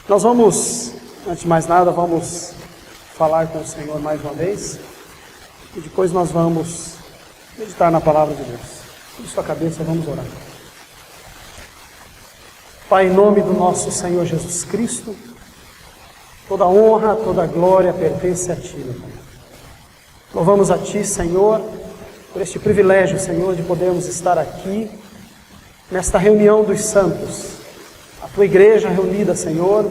Nós vamos, antes de mais nada, vamos falar com o Senhor mais uma vez. E depois nós vamos meditar na palavra de Deus. Com sua cabeça, vamos orar. Pai, em nome do nosso Senhor Jesus Cristo, toda honra, toda glória pertence a Ti, meu Pai. Louvamos a Ti, Senhor, por este privilégio, Senhor, de podermos estar aqui, nesta reunião dos santos, a Tua igreja reunida, Senhor,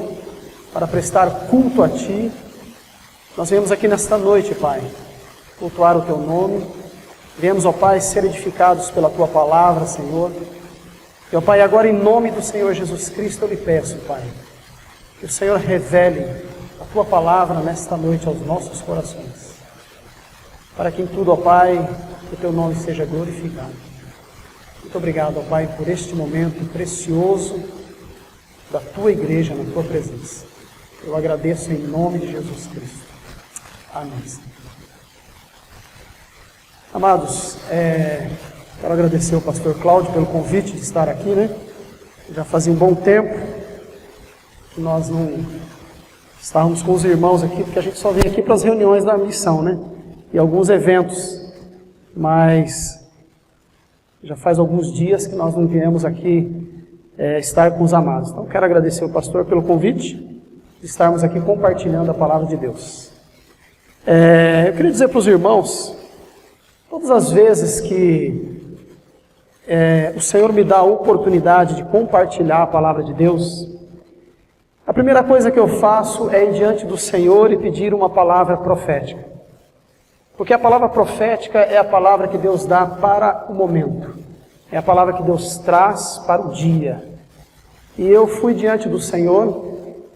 para prestar culto a Ti. Nós viemos aqui nesta noite, Pai, cultuar o Teu nome. Viemos, ó Pai, ser edificados pela Tua palavra, Senhor. E, ó Pai, agora em nome do Senhor Jesus Cristo eu lhe peço, Pai, que o Senhor revele a Tua palavra nesta noite aos nossos corações, para que em tudo, ó Pai, o Teu nome seja glorificado. Muito obrigado, ó Pai, por este momento precioso da Tua igreja na Tua presença. Eu agradeço em nome de Jesus Cristo. Amém. Amados, quero agradecer ao pastor Cláudio pelo convite de estar aqui, né? Já fazia um bom tempo que nós não estávamos com os irmãos aqui, porque a gente só vem aqui para as reuniões da missão, né? E alguns eventos, mas já faz alguns dias que nós não viemos aqui estar com os amados. Então quero agradecer ao pastor pelo convite de estarmos aqui compartilhando a palavra de Deus. Eu queria dizer para os irmãos, todas as vezes que o Senhor me dá a oportunidade de compartilhar a palavra de Deus, a primeira coisa que eu faço é ir diante do Senhor e pedir uma palavra profética. Porque a palavra profética é a palavra que Deus dá para o momento. É a palavra que Deus traz para o dia. E eu fui diante do Senhor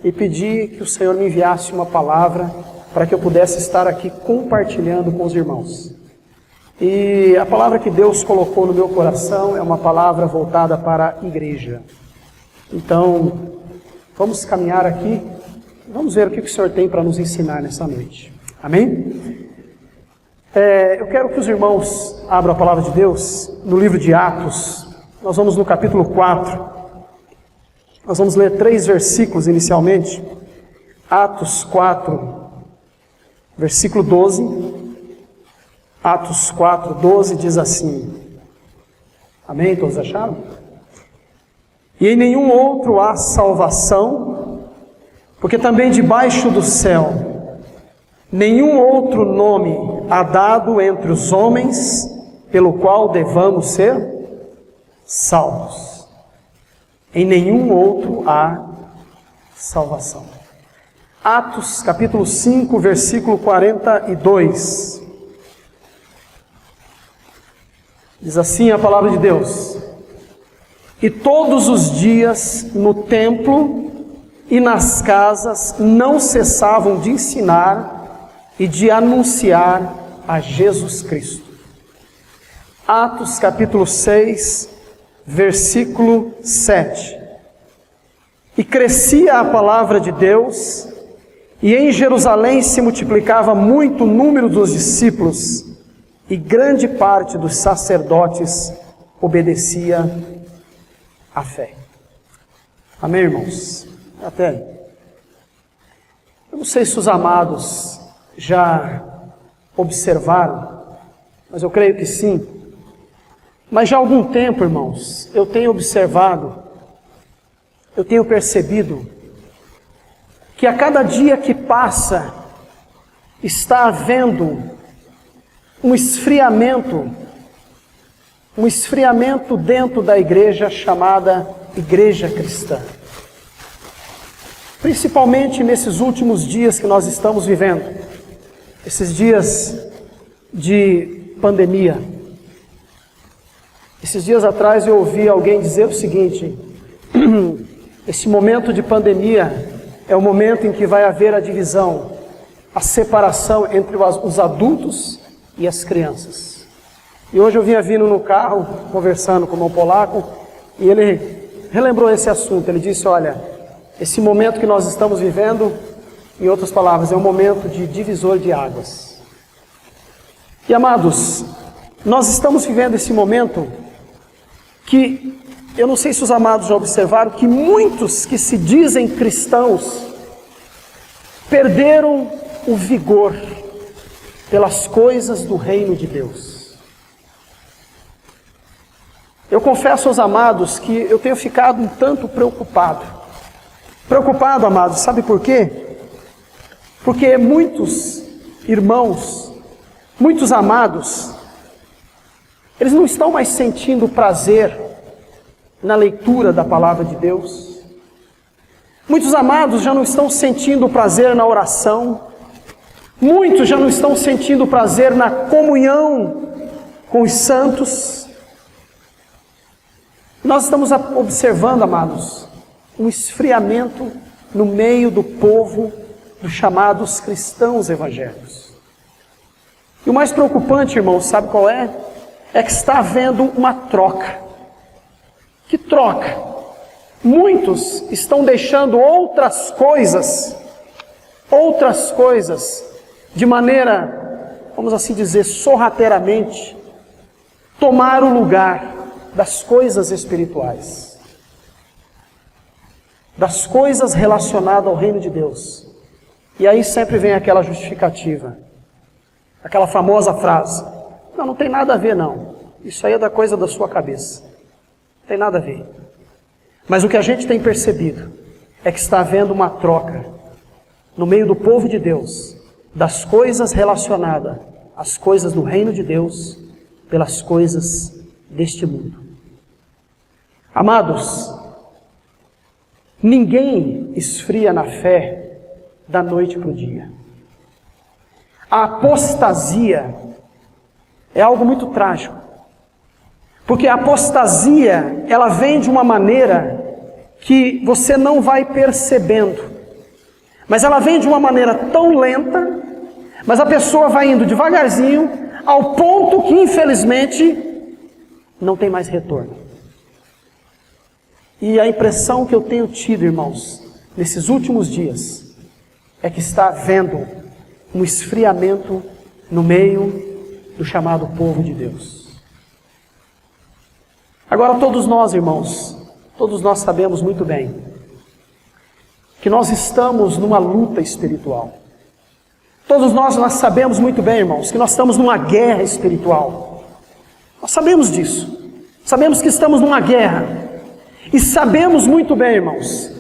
e pedi que o Senhor me enviasse uma palavra para que eu pudesse estar aqui compartilhando com os irmãos. E a palavra que Deus colocou no meu coração é uma palavra voltada para a igreja. Então, vamos caminhar aqui, vamos ver o que o Senhor tem para nos ensinar nessa noite. Amém? Eu quero que os irmãos abram a palavra de Deus no livro de Atos. Nós vamos no capítulo 4. Nós vamos ler 3 versículos inicialmente. Atos 4, versículo 12. Atos 4, 12 diz assim. Amém? Todos acharam? E em nenhum outro há salvação, porque também debaixo do céu nenhum outro nome há dado entre os homens, pelo qual devamos ser salvos. Em nenhum outro há salvação. Atos capítulo 5, versículo 42. Diz assim a palavra de Deus: E todos os dias no templo e nas casas não cessavam de ensinar e de anunciar a Jesus Cristo. Atos capítulo 6, versículo 7. E crescia a palavra de Deus, e em Jerusalém se multiplicava muito o número dos discípulos, e grande parte dos sacerdotes obedecia à fé. Amém, irmãos? Até aí. Eu não sei se os amados já observaram, mas eu creio que sim. Mas já há algum tempo, irmãos, eu tenho observado, eu tenho percebido que a cada dia que passa está havendo um esfriamento dentro da igreja chamada igreja cristã. Principalmente nesses últimos dias que nós estamos vivendo, esses dias de pandemia. Esses dias atrás eu ouvi alguém dizer o seguinte: esse momento de pandemia é o momento em que vai haver a divisão, a separação entre os adultos e as crianças. E hoje eu vinha vindo no carro, conversando com o irmão polaco, e ele relembrou esse assunto. Ele disse: olha, esse momento que nós estamos vivendo, em outras palavras, é um momento de divisor de águas. E amados, nós estamos vivendo esse momento que eu não sei se os amados já observaram que muitos que se dizem cristãos perderam o vigor pelas coisas do reino de Deus. Eu confesso aos amados que eu tenho ficado um tanto preocupado. Preocupado, amados, sabe por quê? Porque muitos irmãos, muitos amados, eles não estão mais sentindo prazer na leitura da palavra de Deus. Muitos amados já não estão sentindo prazer na oração. Muitos já não estão sentindo prazer na comunhão com os santos. Nós estamos observando, amados, um esfriamento no meio do povo dos chamados cristãos evangélicos. E o mais preocupante, irmãos, sabe qual é? É que está havendo uma troca. Que troca? Muitos estão deixando outras coisas, de maneira, vamos assim dizer, sorrateiramente, tomar o lugar das coisas espirituais, das coisas relacionadas ao reino de Deus. E aí sempre vem aquela justificativa, aquela famosa frase: não tem nada a ver não, isso aí é da coisa da sua cabeça, não tem nada a ver. Mas o que a gente tem percebido é que está havendo uma troca no meio do povo de Deus, das coisas relacionadas às coisas do reino de Deus, pelas coisas deste mundo. Amados, ninguém esfria na fé da noite para o dia. A apostasia é algo muito trágico, porque a apostasia, ela vem de uma maneira que você não vai percebendo, mas ela vem de uma maneira tão lenta, mas a pessoa vai indo devagarzinho, ao ponto que infelizmente não tem mais retorno. E a impressão que eu tenho tido, irmãos, nesses últimos dias, é que está havendo um esfriamento no meio do chamado povo de Deus. Agora todos nós, irmãos, todos nós sabemos muito bem que nós estamos numa luta espiritual. Todos nós sabemos muito bem, irmãos, que nós estamos numa guerra espiritual. Nós sabemos disso. Sabemos que estamos numa guerra. E sabemos muito bem, irmãos,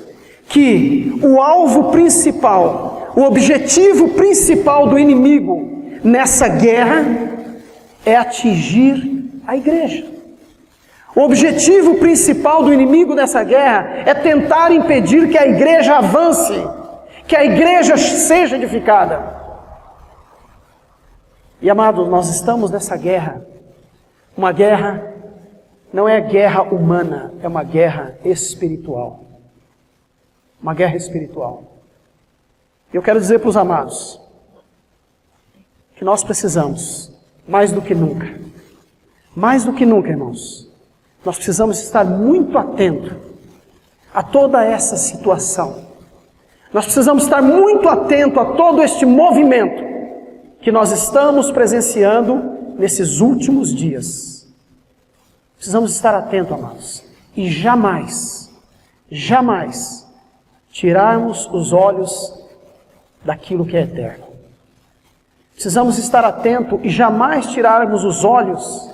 que o alvo principal, o objetivo principal do inimigo nessa guerra é atingir a igreja. O objetivo principal do inimigo nessa guerra é tentar impedir que a igreja avance, que a igreja seja edificada. E amados, nós estamos nessa guerra. Uma guerra não é guerra humana, é uma guerra espiritual. Uma guerra espiritual. E eu quero dizer para os amados que nós precisamos, mais do que nunca, irmãos, nós precisamos estar muito atentos a toda essa situação. Nós precisamos estar muito atentos a todo este movimento que nós estamos presenciando nesses últimos dias. Precisamos estar atentos, amados, e jamais tirarmos os olhos daquilo que é eterno. Precisamos estar atentos e jamais tirarmos os olhos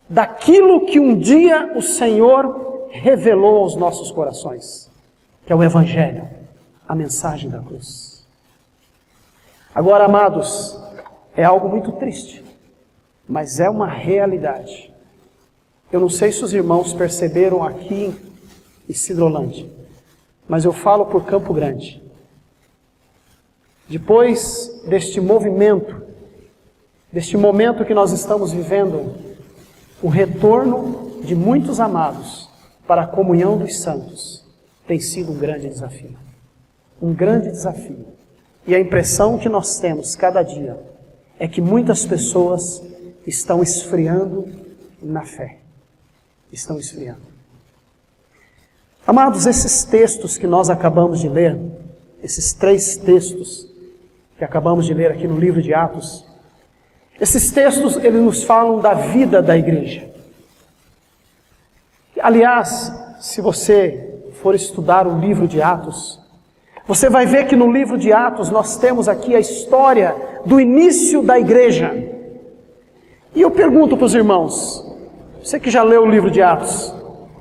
daquilo que um dia o Senhor revelou aos nossos corações, que é o Evangelho, a mensagem da cruz. Agora, amados, é algo muito triste, mas é uma realidade. Eu não sei se os irmãos perceberam aqui em Sidrolândia, mas eu falo por Campo Grande. Depois deste movimento que nós estamos vivendo, o retorno de muitos amados para a comunhão dos santos tem sido um grande desafio. Um grande desafio. E a impressão que nós temos cada dia é que muitas pessoas estão esfriando na fé. Estão esfriando. Amados, esses textos que nós acabamos de ler, esses 3 textos que acabamos de ler aqui no livro de Atos, esses textos, eles nos falam da vida da igreja. Aliás, se você for estudar o livro de Atos, você vai ver que no livro de Atos nós temos aqui a história do início da igreja. E eu pergunto para os irmãos, você que já leu o livro de Atos,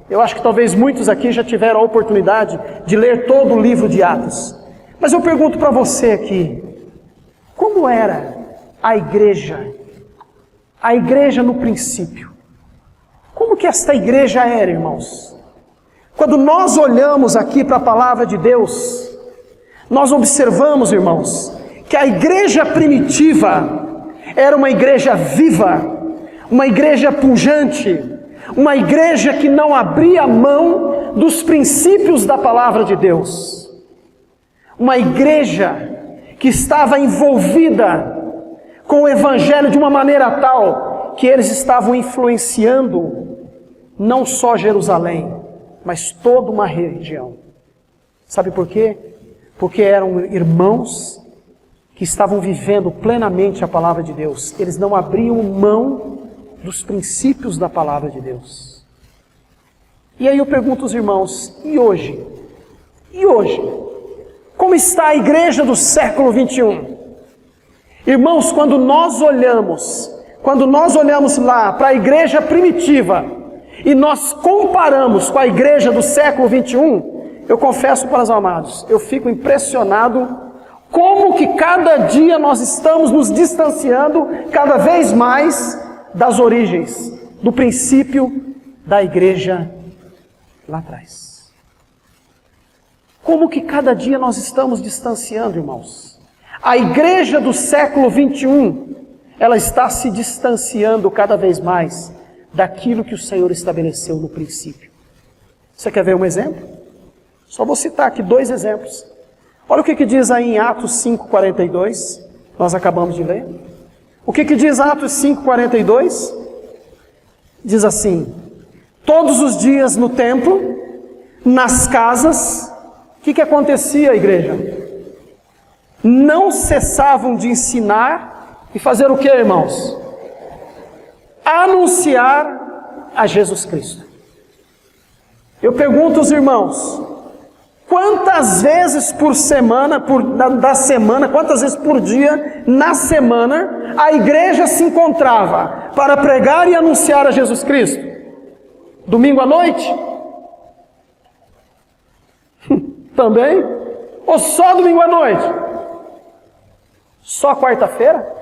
eu acho que talvez muitos aqui já tiveram a oportunidade de ler todo o livro de Atos. Mas eu pergunto para você aqui, como era a igreja no princípio? Como que esta igreja era, irmãos? Quando nós olhamos aqui para a palavra de Deus, nós observamos, irmãos, que a igreja primitiva era uma igreja viva, uma igreja pujante, uma igreja que não abria mão dos princípios da palavra de Deus. Uma igreja que estava envolvida com o evangelho de uma maneira tal que eles estavam influenciando não só Jerusalém, mas toda uma região. Sabe por quê? Porque eram irmãos que estavam vivendo plenamente a palavra de Deus. Eles não abriam mão dos princípios da palavra de Deus. E aí eu pergunto aos irmãos, e hoje? E hoje? Como está a igreja do século 21? Irmãos, quando nós olhamos lá para a igreja primitiva e nós comparamos com a igreja do século 21, eu confesso para os amados, eu fico impressionado como que cada dia nós estamos nos distanciando cada vez mais das origens, do princípio da igreja lá atrás. Como que cada dia nós estamos distanciando, irmãos? A igreja do século 21, ela está se distanciando cada vez mais daquilo que o Senhor estabeleceu no princípio. Você quer ver um exemplo? Só vou citar aqui 2 exemplos. Olha o que diz aí em Atos 5,42, nós acabamos de ler. O que diz Atos 5,42? Diz assim: todos os dias no templo, nas casas, o que acontecia, igreja? Não cessavam de ensinar e fazer o que, irmãos? Anunciar a Jesus Cristo. Eu pergunto aos irmãos, quantas vezes por semana, quantas vezes por dia, na semana, a igreja se encontrava para pregar e anunciar a Jesus Cristo? Domingo à noite? Também? Ou só domingo à noite? Só quarta-feira?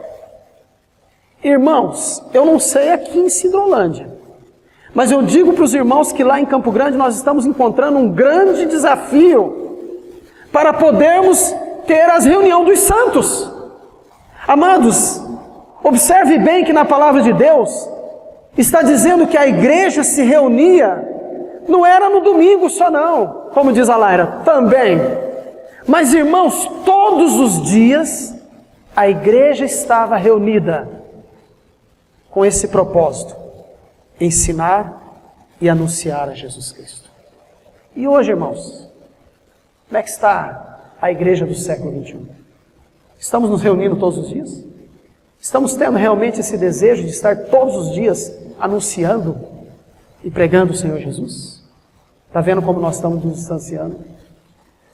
Irmãos, eu não sei aqui em Sidrolândia, mas eu digo para os irmãos que lá em Campo Grande nós estamos encontrando um grande desafio para podermos ter as reuniões dos santos. Amados, observe bem que na palavra de Deus está dizendo que a igreja se reunia, não era no domingo só não, como diz a Laira, também. Mas irmãos, todos os dias a igreja estava reunida com esse propósito: ensinar e anunciar a Jesus Cristo. E hoje, irmãos, como é que está a igreja do século 21? Estamos nos reunindo todos os dias? Estamos tendo realmente esse desejo de estar todos os dias anunciando e pregando o Senhor Jesus? Está vendo como nós estamos nos distanciando?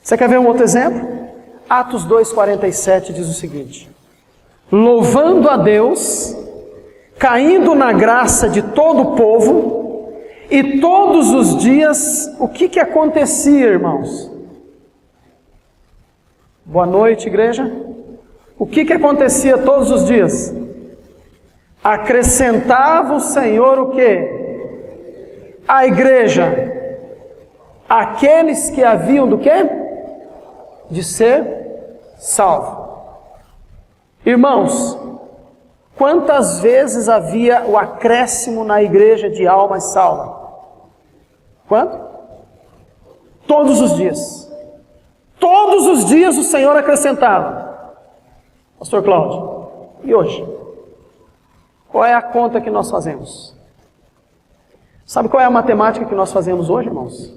Você quer ver um outro exemplo? Atos 2,47 diz o seguinte: louvando a Deus, caindo na graça de todo o povo, e todos os dias, o que acontecia, irmãos? Boa noite, igreja. O que acontecia todos os dias? Acrescentava o Senhor o quê? A igreja, aqueles que haviam do quê? De ser salvo. Irmãos, quantas vezes havia o acréscimo na igreja de almas salvas? Quanto? Todos os dias. Todos os dias o Senhor acrescentava. Pastor Cláudio, e hoje? Qual é a conta que nós fazemos? Sabe qual é a matemática que nós fazemos hoje, irmãos?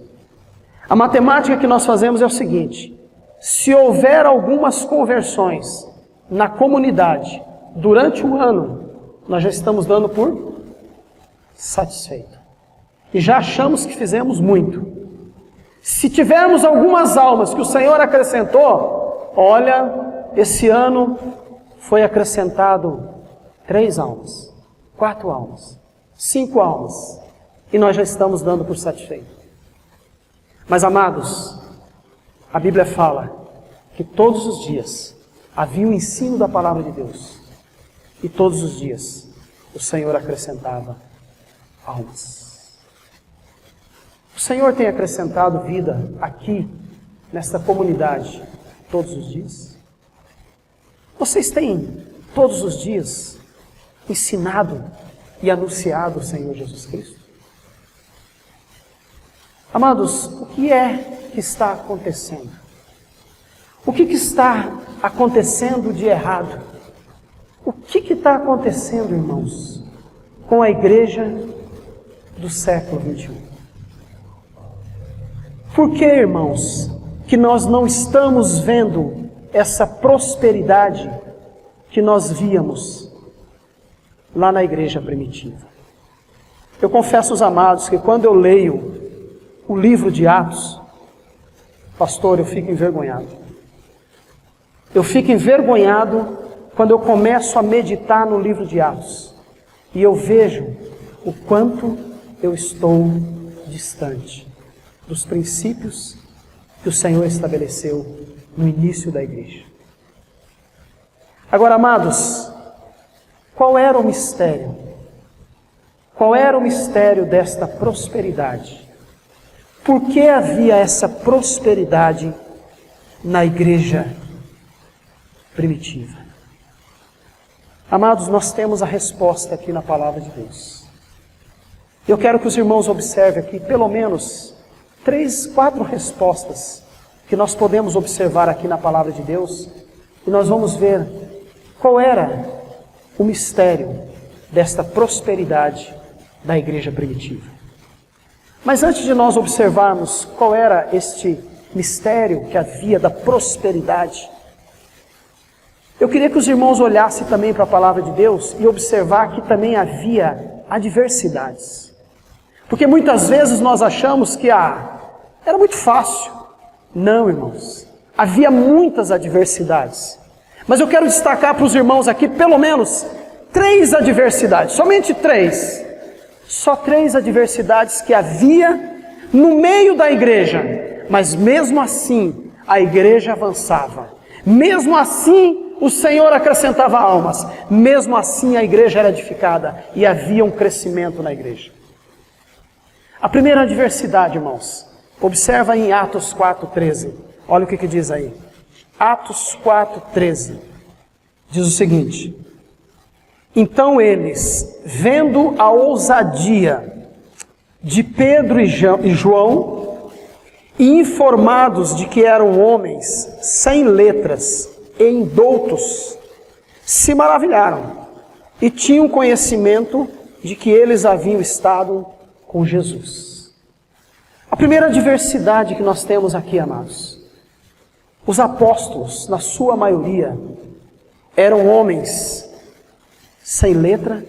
A matemática que nós fazemos é o seguinte: se houver algumas conversões na comunidade durante o ano, nós já estamos dando por satisfeito. e já achamos que fizemos muito. Se tivermos algumas almas que o Senhor acrescentou, olha, esse ano foi acrescentado 3 almas, 4 almas, 5 almas, e nós já estamos dando por satisfeito. Mas, amados, a Bíblia fala que todos os dias havia o ensino da palavra de Deus, e todos os dias o Senhor acrescentava almas. O Senhor tem acrescentado vida aqui, nesta comunidade, todos os dias? Vocês têm, todos os dias, ensinado e anunciado o Senhor Jesus Cristo? Amados, o que é que está acontecendo? O que está acontecendo de errado? O que está acontecendo, irmãos, com a igreja do século 21? Por que, irmãos, que nós não estamos vendo essa prosperidade que nós víamos lá na igreja primitiva? Eu confesso aos amados que quando eu leio o livro de Atos, pastor, eu fico envergonhado. Eu fico envergonhado quando eu começo a meditar no livro de Atos e eu vejo o quanto eu estou distante dos princípios que o Senhor estabeleceu no início da igreja. Agora, amados, qual era o mistério? Qual era o mistério desta prosperidade? Por que havia essa prosperidade na igreja primitiva? Amados, nós temos a resposta aqui na palavra de Deus. Eu quero que os irmãos observem aqui pelo menos 3, 4 respostas que nós podemos observar aqui na palavra de Deus, e nós vamos ver qual era o mistério desta prosperidade da igreja primitiva. Mas antes de nós observarmos qual era este mistério que havia da prosperidade, eu queria que os irmãos olhassem também para a palavra de Deus e observar que também havia adversidades. Porque muitas vezes nós achamos que era muito fácil. Não, irmãos. Havia muitas adversidades. Mas eu quero destacar para os irmãos aqui pelo menos 3 adversidades. Somente 3. Só 3 adversidades que havia no meio da igreja. Mas mesmo assim, a igreja avançava. Mesmo assim, o Senhor acrescentava almas. Mesmo assim, a igreja era edificada. E havia um crescimento na igreja. A primeira adversidade, irmãos, observa em Atos 4:13. Olha o que diz aí. Atos 4:13. Diz o seguinte: então eles, vendo a ousadia de Pedro e João, e informados de que eram homens sem letras e indoutos, se maravilharam e tinham conhecimento de que eles haviam estado com Jesus. A primeira adversidade que nós temos aqui, amados, os apóstolos, na sua maioria, eram homens sem letra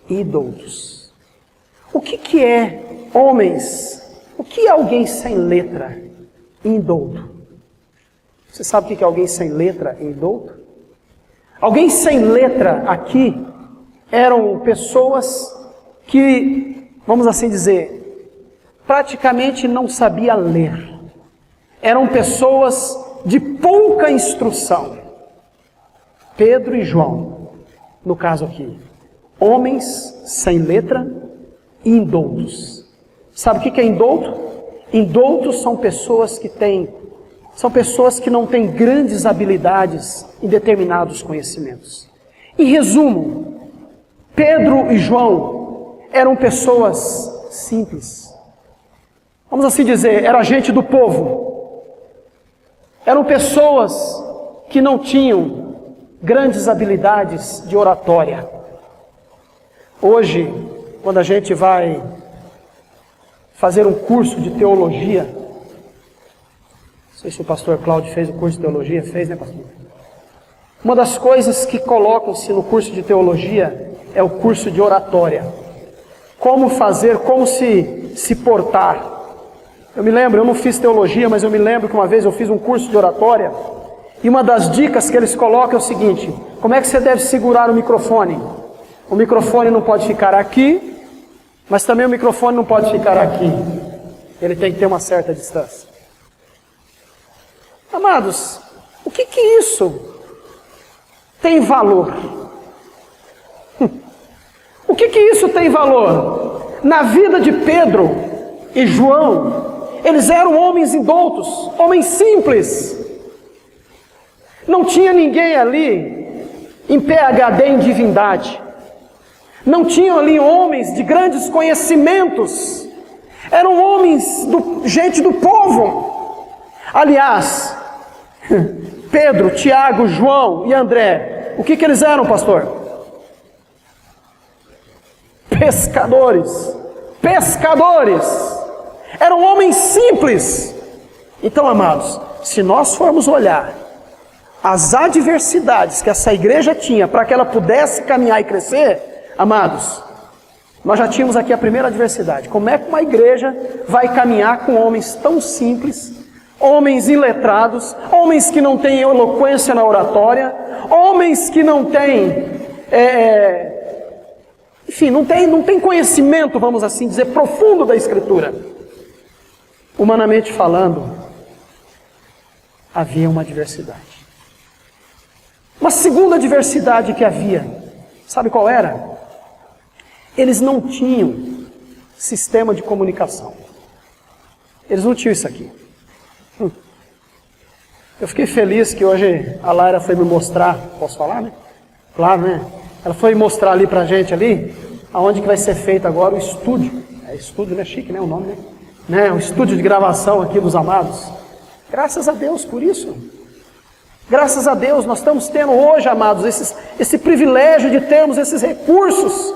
e indoutos. O que é homens? O que é alguém sem letra e indouto? Você sabe o que é alguém sem letra e indouto? Alguém sem letra aqui eram pessoas que, vamos assim dizer, praticamente não sabia ler. Eram pessoas de pouca instrução. Pedro e João, no caso aqui, homens sem letra e indoutos. Sabe o que é indouto? Indoutos são pessoas que não têm grandes habilidades em determinados conhecimentos. Em resumo, Pedro e João eram pessoas simples. Vamos assim dizer, era gente do povo. Eram pessoas que não tinham grandes habilidades de oratória. Hoje, quando a gente vai fazer um curso de teologia, não sei se o pastor Cláudio fez o curso de teologia, fez, né, pastor? Uma das coisas que colocam-se no curso de teologia é o curso de oratória. Como fazer, como se se portar. Eu me lembro, eu não fiz teologia, mas eu me lembro que uma vez eu fiz um curso de oratória, e uma das dicas que eles colocam é o seguinte: como é que você deve segurar o microfone? O microfone não pode ficar aqui, mas também o microfone não pode ficar aqui. Ele tem que ter uma certa distância. Amados, o que isso tem valor? O que isso tem valor? Na vida de Pedro e João, eles eram homens indoutos, homens simples. Não tinha ninguém ali em PhD em divindade. Não tinham ali homens de grandes conhecimentos. Eram homens, gente do povo. Aliás, Pedro, Tiago, João e André, o que eles eram, pastor? Pescadores. Pescadores. Eram homens simples. Então, amados, se nós formos olhar as adversidades que essa igreja tinha para que ela pudesse caminhar e crescer, amados, nós já tínhamos aqui a primeira adversidade. Como é que uma igreja vai caminhar com homens tão simples, homens iletrados, homens que não têm eloquência na oratória, homens que não têm, enfim, não tem conhecimento, vamos assim dizer, profundo da Escritura? Humanamente falando, havia uma adversidade. Uma segunda adversidade que havia, sabe qual era? Eles não tinham sistema de comunicação. Eles não tinham isso aqui. Eu fiquei feliz que hoje a Laira foi me mostrar, posso falar, né? Claro, né? Ela foi mostrar ali pra gente ali, aonde que vai ser feito agora o estúdio. É estúdio, né? Chique, né? O nome, né? O estúdio de gravação aqui dos amados. Graças a Deus por isso. Graças a Deus nós estamos tendo hoje, amados, esse privilégio de termos esses recursos.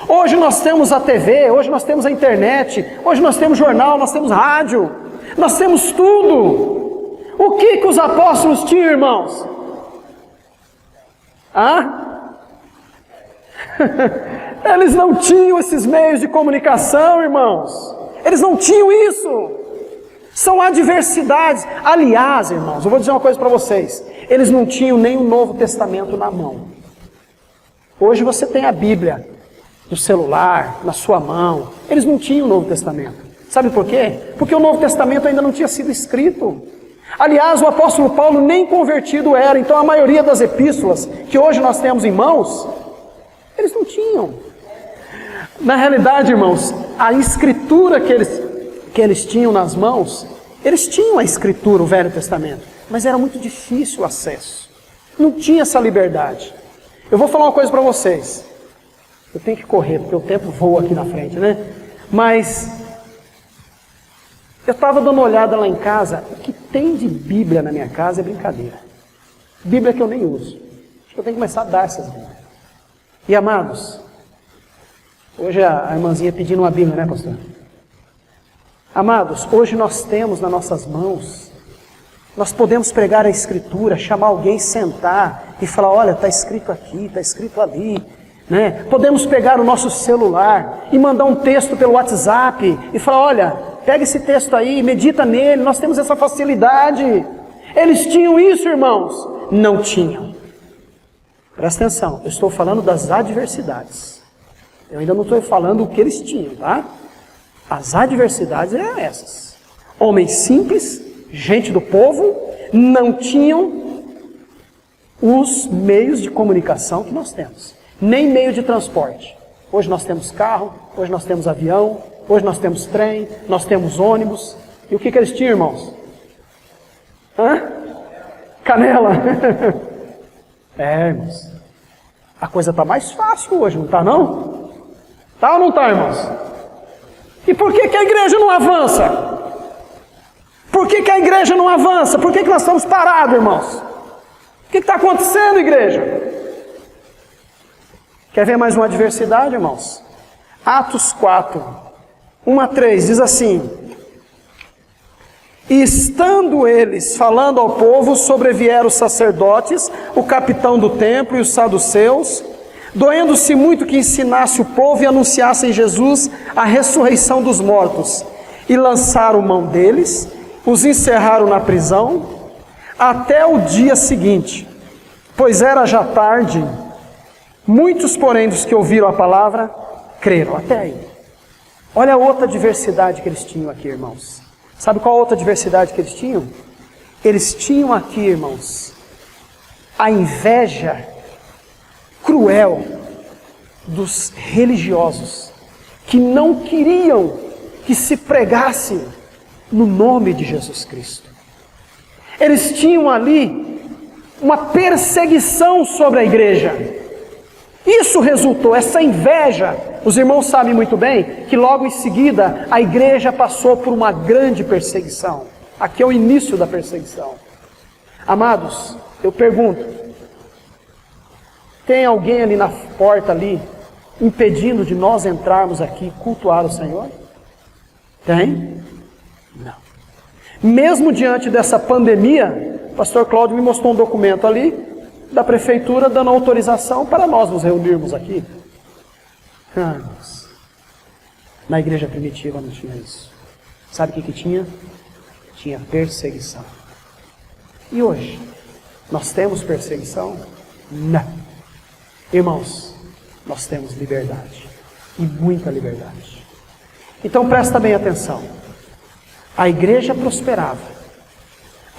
Hoje nós temos a TV, hoje nós temos a internet, hoje nós temos jornal, nós temos rádio, nós temos tudo. O que os apóstolos tinham, irmãos? Eles não tinham esses meios de comunicação, irmãos. Eles não tinham isso. São adversidades. Aliás, irmãos, eu vou dizer uma coisa para vocês. Eles não tinham nem o Novo Testamento na mão. Hoje você tem a Bíblia no celular, na sua mão. Eles não tinham o Novo Testamento. Sabe por quê? Porque o Novo Testamento ainda não tinha sido escrito. Aliás, o apóstolo Paulo nem convertido era. Então a maioria das epístolas que hoje nós temos em mãos, eles não tinham. Na realidade, irmãos, a escritura que eles tinham nas mãos, eles tinham a escritura, o Velho Testamento, mas era muito difícil o acesso. Não tinha essa liberdade. Eu vou falar uma coisa para vocês. Eu tenho que correr, porque o tempo voa aqui na frente, né? Mas eu estava dando uma olhada lá em casa. O que tem de Bíblia na minha casa é brincadeira. Bíblia que eu nem uso. Acho que eu tenho que começar a dar essas Bíblias. E amados, hoje a irmãzinha pedindo uma Bíblia, né, pastor? Amados, hoje nós temos nas nossas mãos, nós podemos pregar a Escritura, chamar alguém, sentar e falar: olha, está escrito aqui, está escrito ali, né? Podemos pegar o nosso celular e mandar um texto pelo WhatsApp e falar: olha, pega esse texto aí, medita nele. Nós temos essa facilidade. Eles tinham isso, irmãos? Não tinham. Presta atenção, eu estou falando das adversidades. Eu ainda não estou falando o que eles tinham, tá? As adversidades eram essas. Homens simples, gente do povo, não tinham os meios de comunicação que nós temos. Nem meio de transporte. Hoje nós temos carro, hoje nós temos avião, hoje nós temos trem, nós temos ônibus. E o que eles tinham, irmãos? Canela. Irmãos. A coisa está mais fácil hoje, não está não? Está ou não está, irmãos? E por que a igreja não avança? Por que a igreja não avança? Por que nós estamos parados, irmãos? O que está acontecendo, igreja? Quer ver mais uma adversidade, irmãos? Atos 4, 1-3, diz assim: e estando eles falando ao povo, sobrevieram os sacerdotes, o capitão do templo e os saduceus, doendo-se muito que ensinasse o povo e anunciasse em Jesus a ressurreição dos mortos. E lançaram mão deles, os encerraram na prisão, até o dia seguinte, pois era já tarde. Muitos, porém, dos que ouviram a palavra, creram. Até aí. Olha a outra diversidade que eles tinham aqui, irmãos. Sabe qual a outra diversidade que eles tinham? Eles tinham aqui, irmãos, a inveja cruel dos religiosos, que não queriam que se pregasse no nome de Jesus Cristo. Eles tinham ali uma perseguição sobre a igreja. Isso resultou, essa inveja. Os irmãos sabem muito bem que logo em seguida a igreja passou por uma grande perseguição. Aqui é o início da perseguição. Amados, eu pergunto, tem alguém ali na porta ali, impedindo de nós entrarmos aqui e cultuar o Senhor? Tem? Não. Mesmo diante dessa pandemia, o pastor Cláudio me mostrou um documento ali, da prefeitura dando autorização para nós nos reunirmos aqui. Na igreja primitiva não tinha isso. Sabe o que tinha? Tinha perseguição. E hoje? Nós temos perseguição? Não. Irmãos, nós temos liberdade. E muita liberdade. Então presta bem atenção. A igreja prosperava.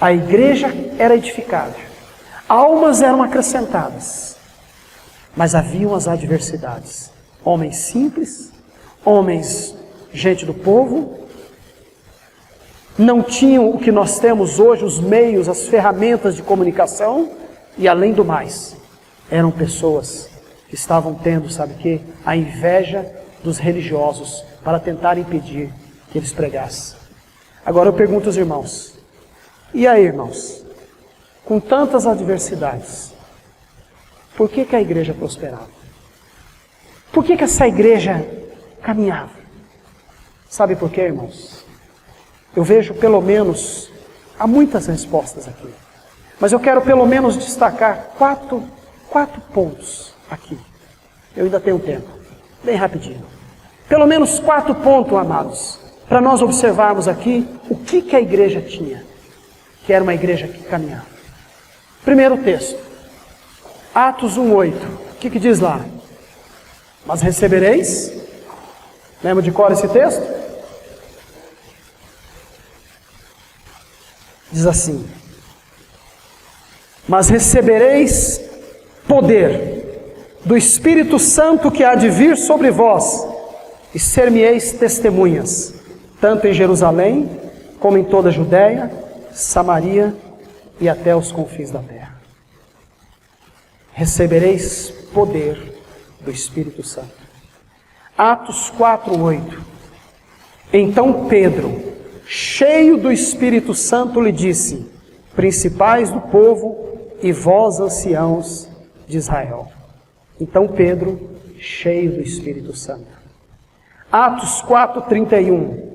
A igreja era edificada. Almas eram acrescentadas. Mas haviam as adversidades. Homens simples, homens, gente do povo, não tinham o que nós temos hoje, os meios, as ferramentas de comunicação, e além do mais, eram pessoas que estavam tendo, sabe o quê? A inveja dos religiosos para tentar impedir que eles pregassem. Agora eu pergunto aos irmãos, e aí, irmãos, com tantas adversidades, por que a igreja prosperava? Por que essa igreja caminhava? Sabe por quê, irmãos? Eu vejo pelo menos, há muitas respostas aqui, mas eu quero pelo menos destacar quatro pontos aqui. Eu ainda tenho tempo, bem rapidinho. Pelo menos 4 pontos, amados, para nós observarmos aqui o que a igreja tinha, que era uma igreja que caminhava. Primeiro texto, Atos 1:8, o que diz lá? Mas recebereis, lembra de cor esse texto? Diz assim: mas recebereis poder do Espírito Santo que há de vir sobre vós, e ser-me-eis testemunhas, tanto em Jerusalém, como em toda a Judéia, Samaria e até os confins da terra. Recebereis poder do Espírito Santo. Atos 4:8. Então Pedro, cheio do Espírito Santo, lhe disse: principais do povo e vós, anciãos de Israel. Então Pedro, cheio do Espírito Santo. Atos 4:31.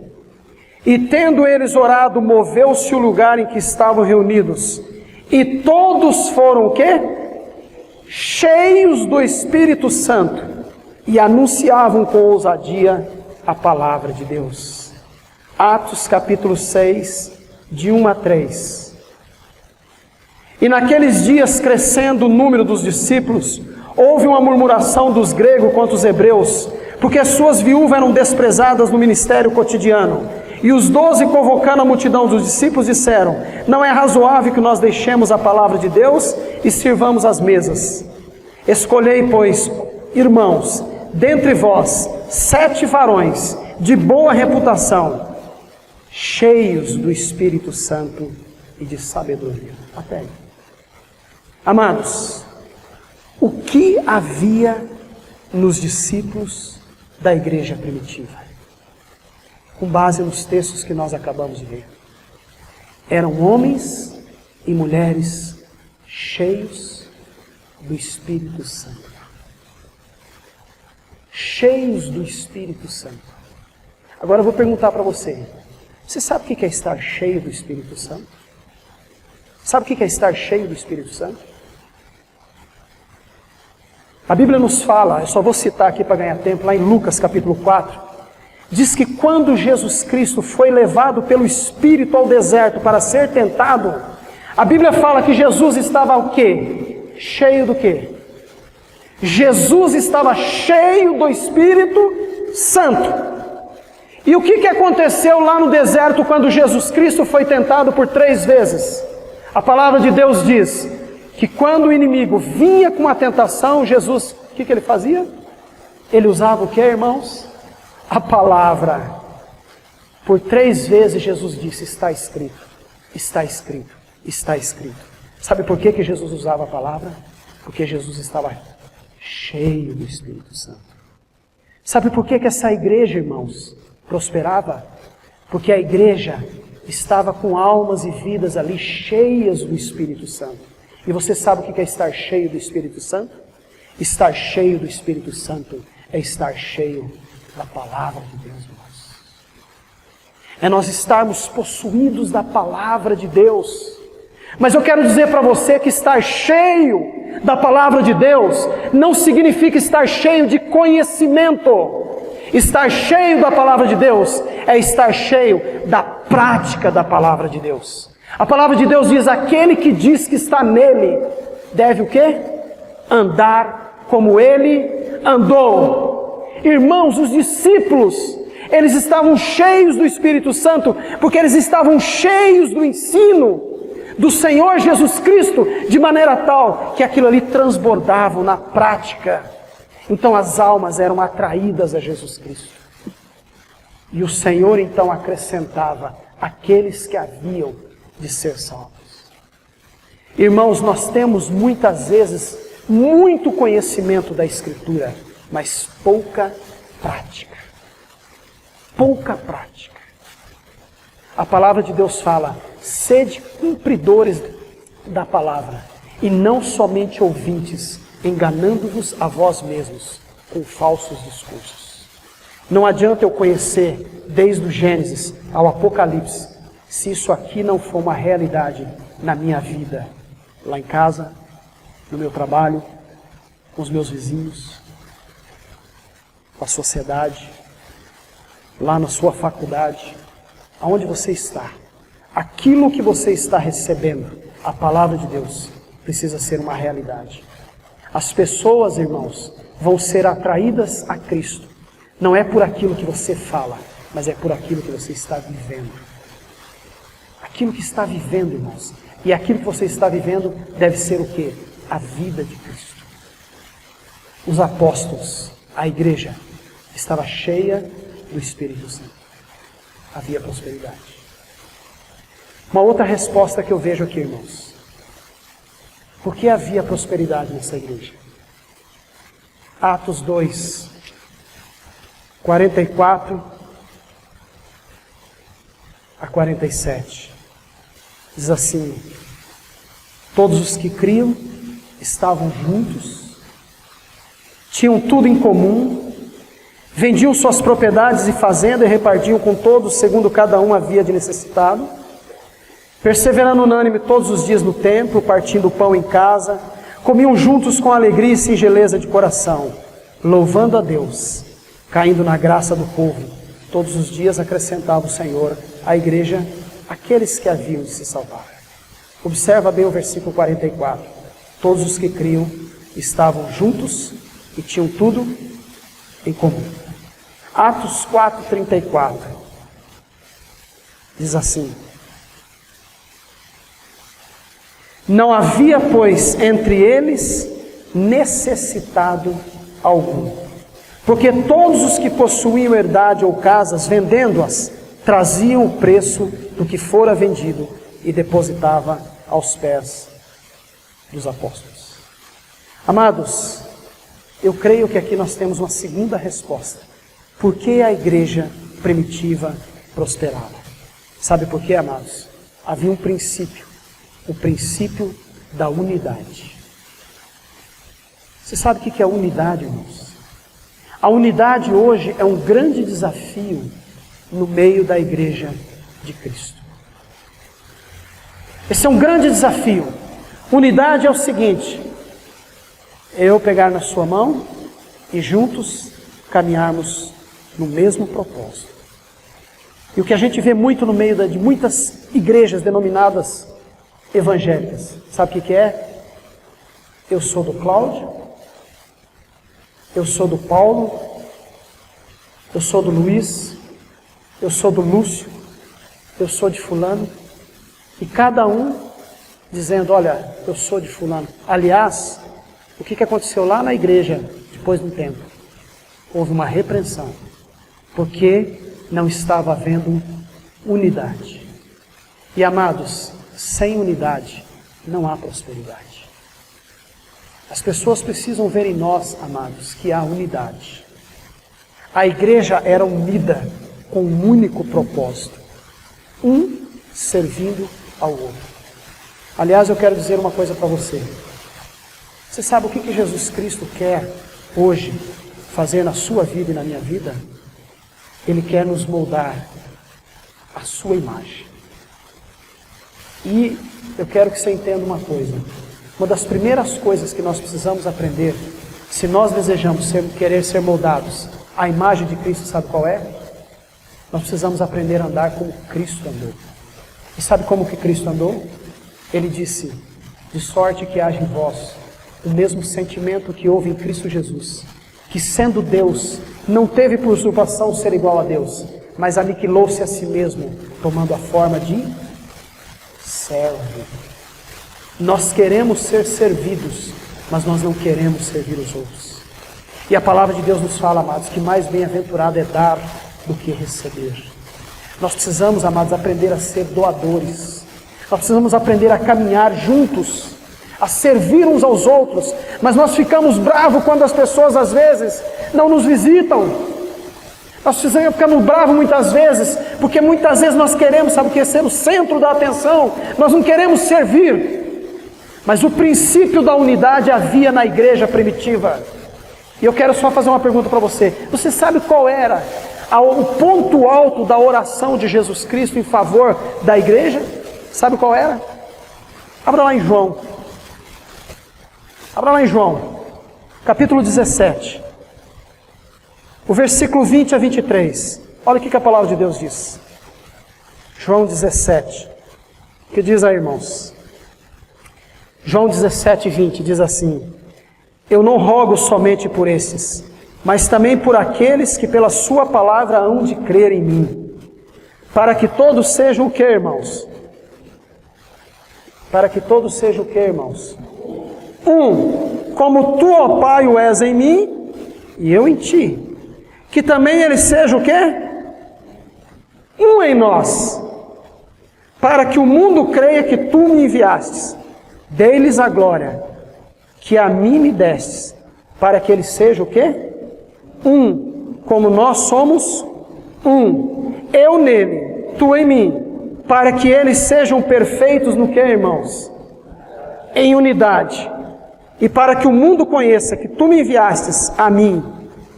E tendo eles orado, moveu-se o lugar em que estavam reunidos, e todos foram o quê? Cheios do Espírito Santo, e anunciavam com ousadia a palavra de Deus. Atos capítulo 6, de 1-3. E naqueles dias, crescendo o número dos discípulos, houve uma murmuração dos gregos contra os hebreus, porque as suas viúvas eram desprezadas no ministério cotidiano. E os 12, convocando a multidão dos discípulos, disseram: não é razoável que nós deixemos a palavra de Deus e sirvamos as mesas. Escolhei, pois, irmãos, dentre vós 7 varões de boa reputação, cheios do Espírito Santo e de sabedoria. Até aí. Amados, o que havia nos discípulos da igreja primitiva? Com base nos textos que nós acabamos de ver. Eram homens e mulheres cheios do Espírito Santo. Cheios do Espírito Santo. Agora eu vou perguntar para você. Você sabe o que é estar cheio do Espírito Santo? Sabe o que é estar cheio do Espírito Santo? A Bíblia nos fala, eu só vou citar aqui para ganhar tempo, lá em Lucas capítulo 4, diz que quando Jesus Cristo foi levado pelo Espírito ao deserto para ser tentado, a Bíblia fala que Jesus estava o quê? Cheio do quê? Jesus estava cheio do Espírito Santo. E o que aconteceu lá no deserto quando Jesus Cristo foi tentado por 3 vezes? A palavra de Deus diz que quando o inimigo vinha com a tentação, Jesus, o que ele fazia? Ele usava o que, irmãos? A palavra. Por 3 vezes Jesus disse, está escrito, está escrito, está escrito. Sabe por que Jesus usava a palavra? Porque Jesus estava cheio do Espírito Santo. Sabe por que essa igreja, irmãos, prosperava? Porque a igreja estava com almas e vidas ali cheias do Espírito Santo. E você sabe o que é estar cheio do Espírito Santo? Estar cheio do Espírito Santo é estar cheio da palavra de Deus, irmãos. É nós estarmos possuídos da palavra de Deus. Mas eu quero dizer para você que estar cheio da palavra de Deus não significa estar cheio de conhecimento. Estar cheio da palavra de Deus é estar cheio da prática da palavra de Deus. A palavra de Deus diz, aquele que diz que está nele, deve o quê? Andar como ele andou. Irmãos, os discípulos, eles estavam cheios do Espírito Santo, porque eles estavam cheios do ensino do Senhor Jesus Cristo, de maneira tal que aquilo ali transbordava na prática. Então as almas eram atraídas a Jesus Cristo. E o Senhor então acrescentava aqueles que haviam de ser salvos. Irmãos, nós temos muitas vezes muito conhecimento da Escritura, mas pouca prática. Pouca prática. A palavra de Deus fala, sede cumpridores da palavra, e não somente ouvintes, enganando-vos a vós mesmos com falsos discursos. Não adianta eu conhecer desde o Gênesis ao Apocalipse, se isso aqui não for uma realidade na minha vida, lá em casa, no meu trabalho, com os meus vizinhos, com a sociedade, lá na sua faculdade, aonde você está. Aquilo que você está recebendo, a palavra de Deus, precisa ser uma realidade. As pessoas, irmãos, vão ser atraídas a Cristo. Não é por aquilo que você fala, mas é por aquilo que você está vivendo. Aquilo que está vivendo, irmãos. E aquilo que você está vivendo deve ser o quê? A vida de Cristo. Os apóstolos, a igreja, estava cheia do Espírito Santo. Havia prosperidade. Uma outra resposta que eu vejo aqui, irmãos. Por que havia prosperidade nessa igreja? Atos 2, 44 a 47. Diz assim, todos os que criam estavam juntos, tinham tudo em comum, vendiam suas propriedades e fazendas e repartiam com todos, segundo cada um havia de necessitado, perseverando unânime todos os dias no templo, partindo o pão em casa, comiam juntos com alegria e singeleza de coração, louvando a Deus, caindo na graça do povo. Todos os dias acrescentava o Senhor à igreja aqueles que haviam de se salvar. Observa bem o versículo 44. Todos os que criam estavam juntos e tinham tudo em comum. Atos 4:34 diz assim: não havia, pois, entre eles necessitado algum, porque todos os que possuíam herdade ou casas, vendendo-as, traziam o preço do que fora vendido e depositava aos pés dos apóstolos. Amados, eu creio que aqui nós temos uma segunda resposta. Por que a igreja primitiva prosperava? Sabe por quê, amados? Havia um princípio, o princípio da unidade. Você sabe o que é unidade, irmãos? A unidade hoje é um grande desafio no meio da igreja de Cristo. Esse é um grande desafio. Unidade é o seguinte: eu pegar na sua mão e juntos caminharmos no mesmo propósito. E o que a gente vê muito no meio de muitas igrejas denominadas evangélicas, sabe o que é? Eu sou do Cláudio, eu sou do Paulo, eu sou do Luiz, eu sou do Lúcio, eu sou de fulano, e cada um dizendo, olha, eu sou de fulano. Aliás, o que aconteceu lá na igreja, depois de um tempo? Houve uma repreensão, porque não estava havendo unidade. E amados, sem unidade não há prosperidade. As pessoas precisam ver em nós, amados, que há unidade. A igreja era unida com um único propósito, um servindo ao outro. Aliás, eu quero dizer uma coisa para você. Você sabe o que Jesus Cristo quer hoje fazer na sua vida e na minha vida? Ele quer nos moldar a sua imagem. E eu quero que você entenda uma coisa. Uma das primeiras coisas que nós precisamos aprender, se nós desejamos querer ser moldados à imagem de Cristo, sabe qual é? Nós precisamos aprender a andar como Cristo andou. E sabe como que Cristo andou? Ele disse, de sorte que haja em vós o mesmo sentimento que houve em Cristo Jesus, que sendo Deus, não teve por usurpação ser igual a Deus, mas aniquilou-se a si mesmo, tomando a forma de servo. Nós queremos ser servidos, mas nós não queremos servir os outros. E a palavra de Deus nos fala, amados, que mais bem-aventurado é dar do que receber. Nós precisamos, amados, aprender a ser doadores. Nós precisamos aprender a caminhar juntos, a servir uns aos outros, mas nós ficamos bravos quando as pessoas às vezes não nos visitam. Nós ficamos bravos muitas vezes, porque muitas vezes nós queremos, sabe o que é? Ser o centro da atenção, nós não queremos servir. Mas o princípio da unidade havia na igreja primitiva. E eu quero só fazer uma pergunta para você. Você sabe qual era o ponto alto da oração de Jesus Cristo em favor da igreja? Sabe qual era? Abra lá em João. Abra lá em João, capítulo 17. O versículo 20 a 23. Olha o que a palavra de Deus diz. João 17. O que diz aí, irmãos? João 17, 20 diz assim: eu não rogo somente por esses, mas também por aqueles que pela sua palavra hão de crer em mim, para que todos sejam o que, irmãos? Para que todos sejam o que, irmãos? Um, como tu, ó Pai, o és em mim, e eu em ti. Que também eles sejam o quê? Um em nós, para que o mundo creia que tu me enviastes. Dei-lhes a glória que a mim me destes, para que eles sejam o quê? Um, como nós somos um. Eu nele, tu em mim, para que eles sejam perfeitos no que, irmãos? Em unidade. E para que o mundo conheça que tu me enviastes a mim,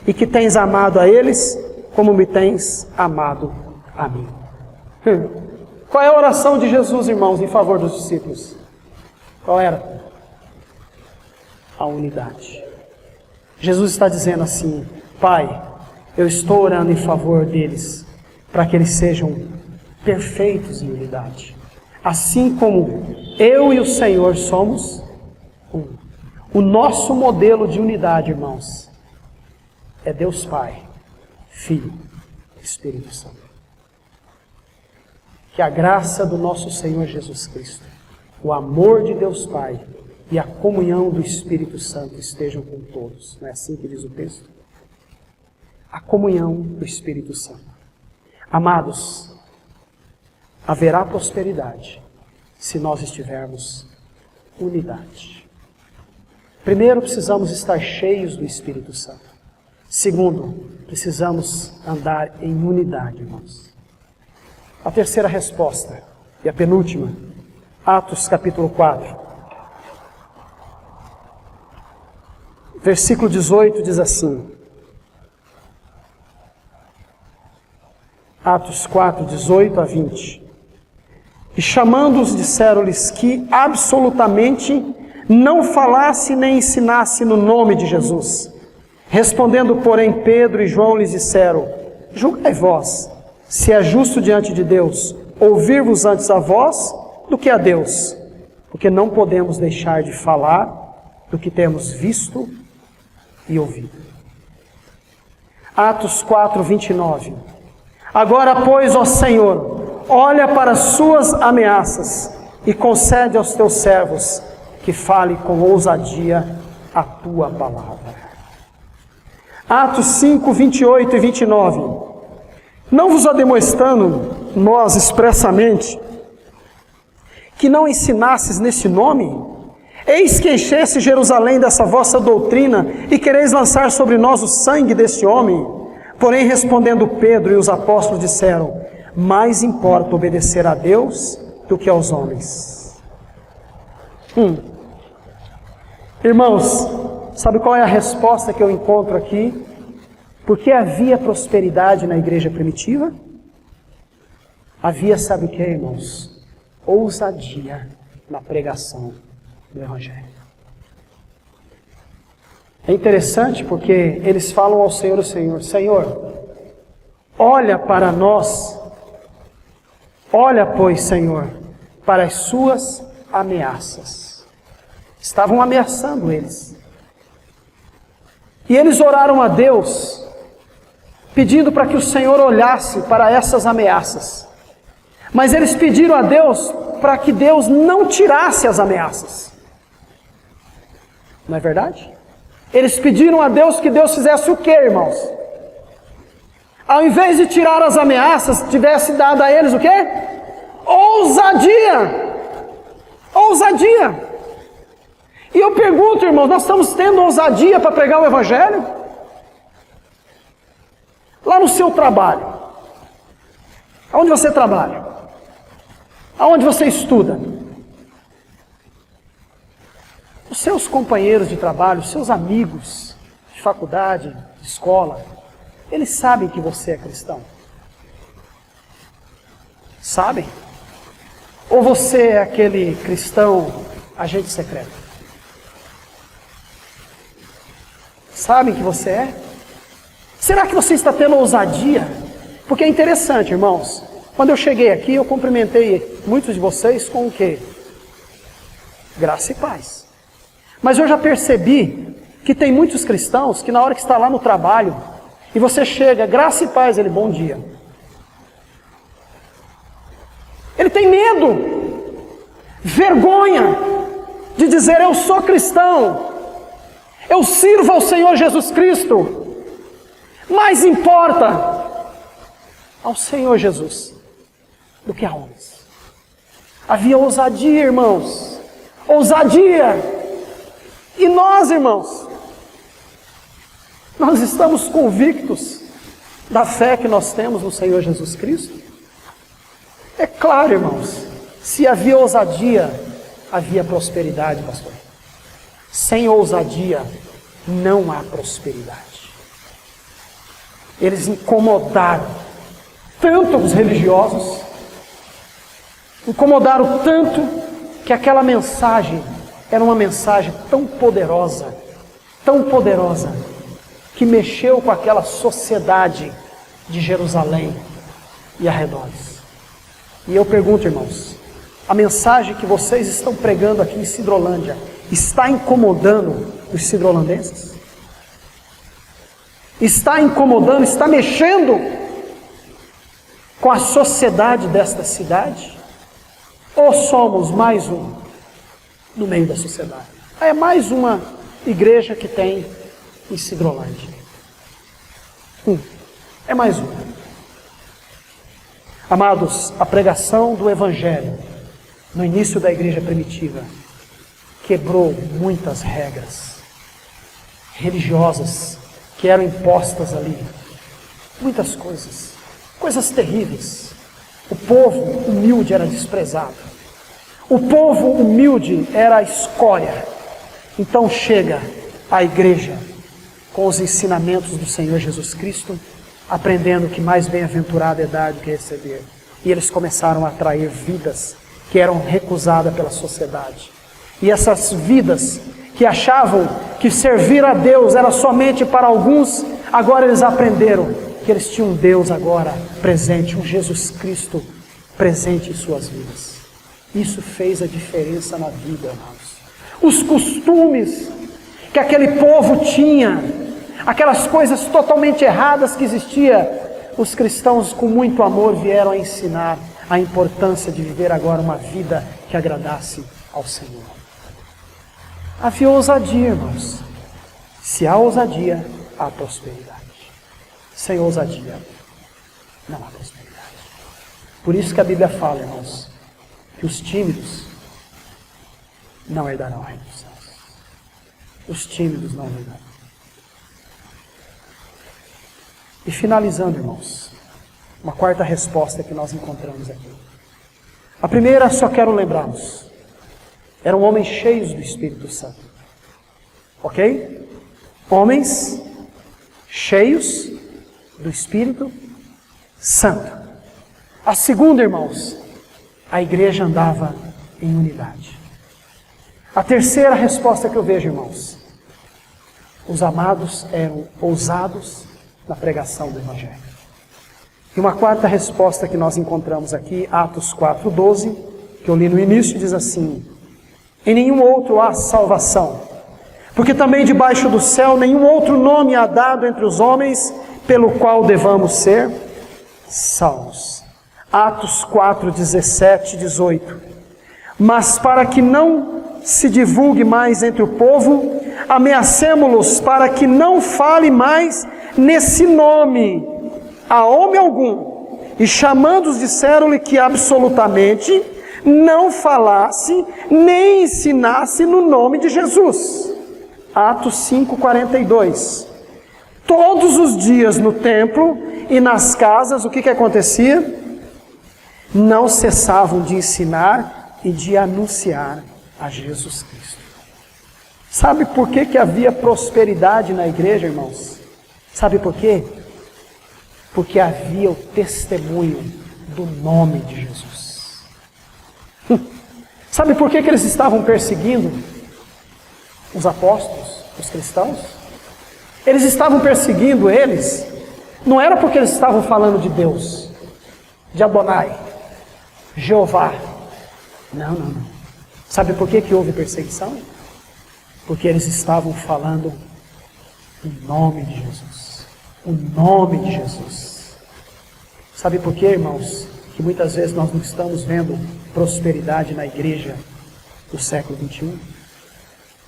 e que tens amado a eles, como me tens amado a mim. Qual é a oração de Jesus, irmãos, em favor dos discípulos? Qual era? A unidade. Jesus está dizendo assim: Pai, eu estou orando em favor deles, para que eles sejam perfeitos em unidade. Assim como eu e o Senhor somos um. O nosso modelo de unidade, irmãos, é Deus Pai, Filho e Espírito Santo. Que a graça do nosso Senhor Jesus Cristo, o amor de Deus Pai e a comunhão do Espírito Santo estejam com todos. Não é assim que diz o texto? A comunhão do Espírito Santo. Amados, haverá prosperidade se nós estivermos unidade. Primeiro, precisamos estar cheios do Espírito Santo. Segundo, precisamos andar em unidade, irmãos. A terceira resposta, e a penúltima, Atos capítulo 4. Versículo 18 diz assim. Atos 4, 18 a 20. E chamando-os, disseram-lhes que absolutamente não falasse nem ensinasse no nome de Jesus. Respondendo, porém, Pedro e João lhes disseram: julgai vós, se é justo diante de Deus ouvir-vos antes a vós do que a Deus, porque não podemos deixar de falar do que temos visto e ouvido. Atos 4, 29. Agora, pois, ó Senhor, olha para as suas ameaças e concede aos teus servos que fale com ousadia a tua palavra. Atos 5, 28 e 29. Não vos ademoestando nós expressamente que não ensinasses nesse nome? Eis que enchesse Jerusalém dessa vossa doutrina e quereis lançar sobre nós o sangue deste homem. Porém, respondendo Pedro e os apóstolos disseram: mais importa obedecer a Deus do que aos homens. Irmãos, sabe qual é a resposta que eu encontro aqui? Por que havia prosperidade na igreja primitiva? Havia, sabe o que, irmãos? Ousadia na pregação do Evangelho. É interessante porque eles falam ao Senhor: Senhor, olha para nós, olha, pois, Senhor, para as suas ameaças. Estavam ameaçando eles. E eles oraram a Deus, pedindo para que o Senhor olhasse para essas ameaças. Mas eles pediram a Deus para que Deus não tirasse as ameaças. Não é verdade? Eles pediram a Deus que Deus fizesse o quê, irmãos? Ao invés de tirar as ameaças, tivesse dado a eles o quê? Ousadia! Ousadia! E eu pergunto, irmãos, nós estamos tendo ousadia para pregar o Evangelho? Lá no seu trabalho, aonde você trabalha, aonde você estuda, os seus companheiros de trabalho, os seus amigos de faculdade, de escola, eles sabem que você é cristão? Sabem? Ou você é aquele cristão agente secreto? Sabem que você é? Será que você está tendo ousadia? Porque é interessante, irmãos. Quando eu cheguei aqui, eu cumprimentei muitos de vocês com o quê? Graça e paz. Mas eu já percebi que tem muitos cristãos que na hora que está lá no trabalho, e você chega, graça e paz, ele, bom dia. Ele tem medo, vergonha de dizer: eu sou cristão, eu sirvo ao Senhor Jesus Cristo. Mais importa ao Senhor Jesus do que a homens. Havia ousadia, irmãos. Ousadia. E nós, irmãos, nós estamos convictos da fé que nós temos no Senhor Jesus Cristo? É claro, irmãos, se havia ousadia, havia prosperidade, pastor. Sem ousadia, não há prosperidade. Eles incomodaram tanto os religiosos, incomodaram tanto, que aquela mensagem era uma mensagem tão poderosa, que mexeu com aquela sociedade de Jerusalém e arredores. E eu pergunto, irmãos, a mensagem que vocês estão pregando aqui em Sidrolândia está incomodando os sidrolandenses? Está incomodando, está mexendo com a sociedade desta cidade? Ou somos mais um no meio da sociedade? É mais uma igreja que tem em Sidrolândia. É mais uma. Amados, a pregação do Evangelho no início da igreja primitiva quebrou muitas regras religiosas que eram impostas ali. Muitas coisas terríveis. O povo humilde era desprezado. O povo humilde era a escória. Então chega a igreja com os ensinamentos do Senhor Jesus Cristo, aprendendo que mais bem-aventurado é dar do que receber. E eles começaram a atrair vidas que eram recusadas pela sociedade. E essas vidas que achavam que servir a Deus era somente para alguns, agora eles aprenderam que eles tinham um Deus agora presente, um Jesus Cristo presente em suas vidas. Isso fez a diferença na vida, irmãos. Os costumes que aquele povo tinha, aquelas coisas totalmente erradas que existiam, os cristãos com muito amor vieram a ensinar a importância de viver agora uma vida que agradasse ao Senhor. Havia ousadia, irmãos. Se há ousadia, há prosperidade. Sem ousadia, não há prosperidade. Por isso que a Bíblia fala, irmãos, que os tímidos não herdarão o reino dos céus. Os tímidos não herdarão. E finalizando, irmãos, uma quarta resposta que nós encontramos aqui. A primeira, só quero lembrá-los, eram homens cheios do Espírito Santo. Ok? Homens cheios do Espírito Santo. A segunda, irmãos, a igreja andava em unidade. A terceira resposta que eu vejo, irmãos, os amados eram ousados na pregação do Evangelho. E uma quarta resposta que nós encontramos aqui, Atos 4:12, que eu li no início, diz assim: em nenhum outro há salvação, porque também debaixo do céu nenhum outro nome há dado entre os homens pelo qual devamos ser salvos. Atos 4:17, 18. Mas para que não se divulgue mais entre o povo, ameacemo-los para que não fale mais nesse nome a homem algum. E chamando-os disseram-lhe que absolutamente não falasse nem ensinasse no nome de Jesus. Atos 5:42. Todos os dias no templo e nas casas, o que acontecia? Não cessavam de ensinar e de anunciar a Jesus Cristo. Sabe por que havia prosperidade na igreja, irmãos? Sabe por quê? Porque havia o testemunho do nome de Jesus. Sabe por que eles estavam perseguindo os apóstolos, os cristãos? Eles estavam perseguindo eles, não era porque eles estavam falando de Deus, de Adonai, Jeová. Não. Sabe por que houve perseguição? Porque eles estavam falando o nome de Jesus. O nome de Jesus. Sabe por que, irmãos, que muitas vezes nós não estamos vendo prosperidade na igreja do século 21?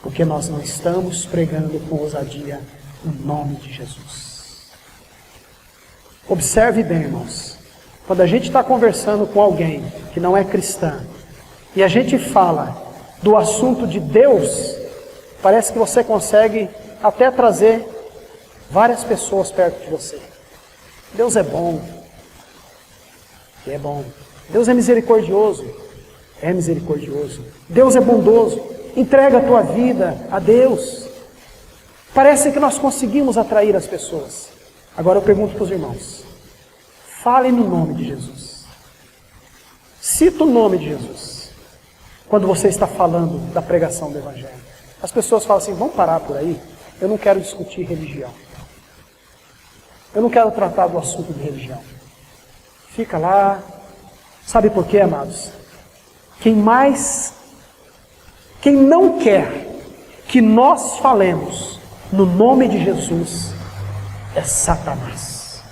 Porque nós não estamos pregando com ousadia o nome de Jesus. Observe bem, irmãos. Quando a gente está conversando com alguém que não é cristã, e a gente fala do assunto de Deus, parece que você consegue até trazer várias pessoas perto de você. Deus é bom. É bom. Deus é misericordioso. É misericordioso. Deus é bondoso. Entrega a tua vida a Deus. Parece que nós conseguimos atrair as pessoas. Agora eu pergunto para os irmãos. Fale no nome de Jesus. Cita o nome de Jesus. Quando você está falando da pregação do Evangelho. As pessoas falam assim, vamos parar por aí. Eu não quero discutir religião. Eu não quero tratar do assunto de religião. Fica lá. Sabe por quê, amados? Quem não quer que nós falemos no nome de Jesus é Satanás.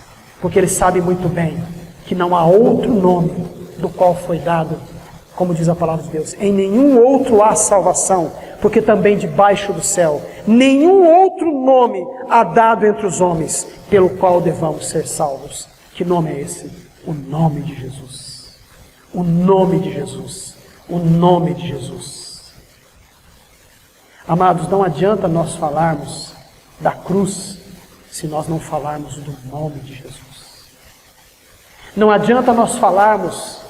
Porque ele sabe muito bem que não há outro nome do qual foi dado, como diz a palavra de Deus, em nenhum outro há salvação, porque também debaixo do céu nenhum outro nome há dado entre os homens pelo qual devamos ser salvos. Que nome é esse? O nome de Jesus. O nome de Jesus. O nome de Jesus. Amados, não adianta nós falarmos da cruz se nós não falarmos do nome de Jesus. Não adianta nós falarmos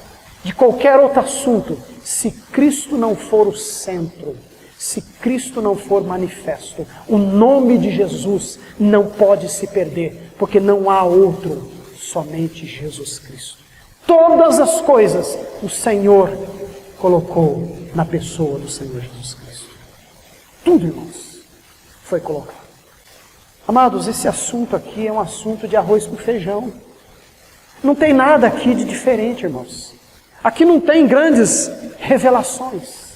de qualquer outro assunto se Cristo não for o centro, se Cristo não for manifesto. O nome de Jesus não pode se perder, porque não há outro, somente Jesus Cristo. Todas as coisas o Senhor colocou na pessoa do Senhor Jesus Cristo. Tudo, irmãos, foi colocado. Amados, esse assunto aqui é um assunto de arroz com feijão. Não tem nada aqui de diferente, irmãos. Aqui não tem grandes revelações.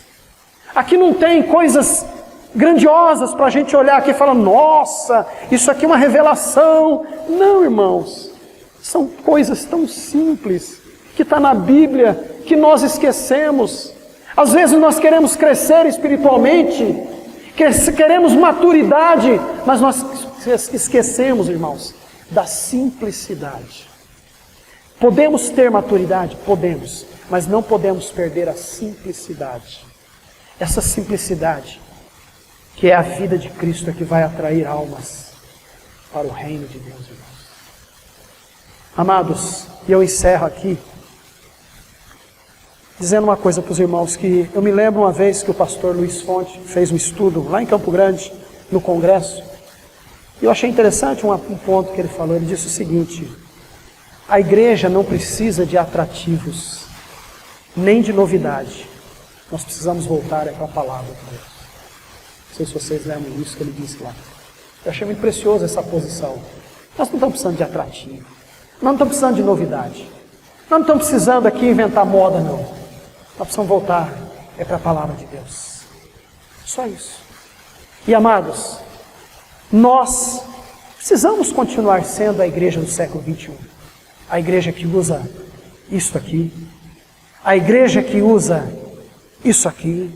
Aqui não tem coisas grandiosas para a gente olhar aqui e falar, nossa, isso aqui é uma revelação. Não, irmãos. São coisas tão simples que está na Bíblia que nós esquecemos. Às vezes nós queremos crescer espiritualmente, queremos maturidade, mas nós esquecemos, irmãos, da simplicidade. Podemos ter maturidade? Podemos, mas não podemos perder a simplicidade. Essa simplicidade, que é a vida de Cristo, é que vai atrair almas para o reino de Deus, irmãos. Amados, e eu encerro aqui, dizendo uma coisa para os irmãos, que eu me lembro uma vez que o pastor Luiz Fonte fez um estudo lá em Campo Grande, no congresso, e eu achei interessante um ponto que ele falou. Ele disse o seguinte: a igreja não precisa de atrativos, nem de novidade. Nós precisamos voltar para a palavra de Deus. Não sei se vocês lembram disso que ele disse lá. Eu achei muito precioso essa posição. Nós não estamos precisando de atrativo, nós não estamos precisando de novidade, nós não estamos precisando aqui inventar moda, não. Nós precisamos voltar para a palavra de Deus. Só isso. E amados, nós precisamos continuar sendo a igreja do século 21. A igreja que usa isso aqui, a igreja que usa isso aqui,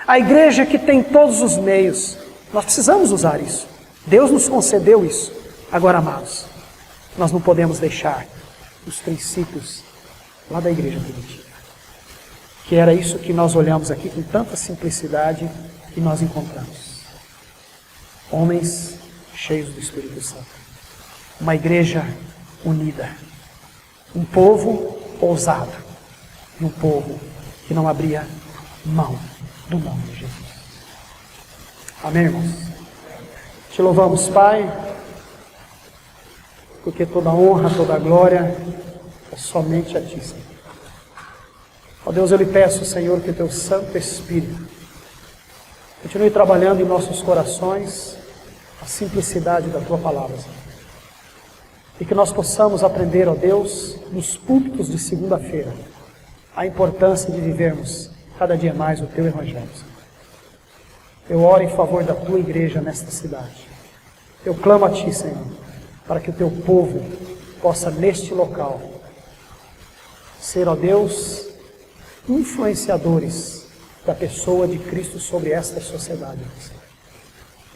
a igreja que tem todos os meios. Nós precisamos usar isso. Deus nos concedeu isso. Agora, amados, nós não podemos deixar os princípios lá da igreja primitiva, que era isso que nós olhamos aqui com tanta simplicidade e nós encontramos. Homens cheios do Espírito Santo. Uma igreja unida. Um povo ousado. E um povo que não abria mão do nome de Jesus. Amém, irmãos? Te louvamos, Pai, porque toda honra, toda glória é somente a Ti, Senhor. Ó Deus, eu lhe peço, Senhor, que o Teu Santo Espírito continue trabalhando em nossos corações a simplicidade da Tua palavra, Senhor. E que nós possamos aprender, ó Deus, nos púlpitos de segunda-feira, a importância de vivermos cada dia mais o Teu Evangelho, Senhor. Eu oro em favor da Tua igreja nesta cidade. Eu clamo a Ti, Senhor, para que o Teu povo possa, neste local, ser, ó Deus, influenciadores da pessoa de Cristo sobre esta sociedade.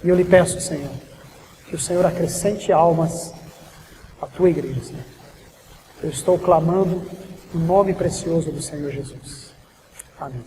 E eu lhe peço, Senhor, que o Senhor acrescente almas à Tua igreja, Senhor. Eu estou clamando no nome precioso do Senhor Jesus. Amém.